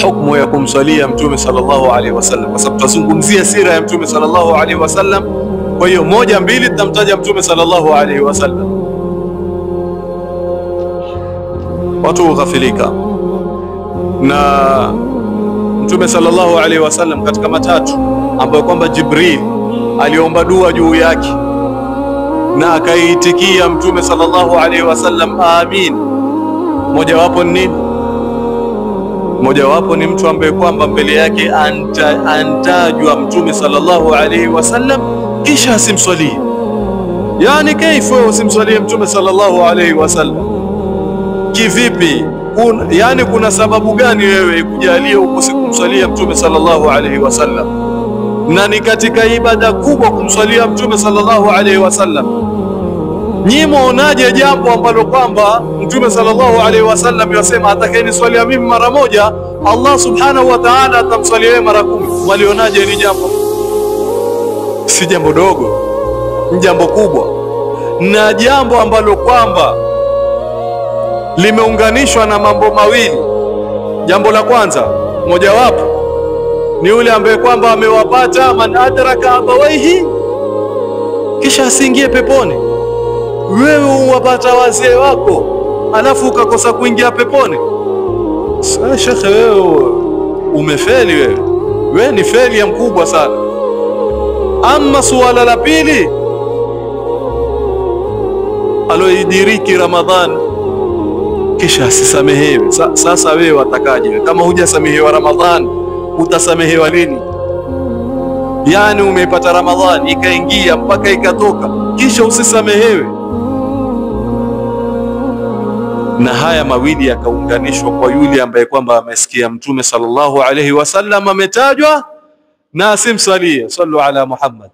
hukumu ya kumswalia Mtume sallallahu alaihi wasallam, kwa sababu tuzungumzia sira ya Mtume sallallahu alaihi wasallam. Kwa hiyo moja mbili tutamtaja Mtume sallallahu alaihi wasallam. Watu hughafilika na Mtume sallallahu alaihi wasallam katika matatu ambayo kwamba Jibril aliomba dua juu yake na akaitikia Mtume sallallahu alaihi wasallam amin. Mojawapo ni nini? Mojawapo ni mtu ambaye kwamba mbele yake antajwa Mtume sallallahu alaihi wasallam kisha asimswalie. Yani kaifa usimswalie Mtume sallallahu alaihi wasallam? Kivipi? Yani kuna sababu gani wewe kujalia ukose kumswalia Mtume sallallahu alaihi wasallam? Na ni katika ibada kubwa kumswalia Mtume sallallahu alaihi wasallam. Nyinyi muonaje jambo ambalo kwamba Mtume sallallahu alaihi wasallam yasema atakayeniswalia mimi mara moja Allah subhanahu wa ta'ala atamswalia yeye mara 10? Walionaje ni jambo? Si jambo dogo, ni jambo kubwa, na jambo ambalo kwamba limeunganishwa na mambo mawili. Jambo la kwanza mojawapo ni yule ambaye kwamba amewapata man adraka abawaihi kisha asiingie peponi. Wewe uwapata wazee wako alafu ukakosa kuingia peponi? Sasa shekhe, wewe umefeli. Wewe ni feli ya mkubwa sana. Ama suala la pili, aloidiriki Ramadhan kisha asisamehewe. Sasa wewe watakaje? Kama hujasamehewa Ramadhan utasamehewa lini? Yani umepata Ramadhan ikaingia mpaka ikatoka kisha usisamehewe. Na haya mawili yakaunganishwa kwa yule ambaye kwamba amesikia Mtume sallallahu alaihi wasallam ametajwa na asimsalie. Sallu ala Muhammad.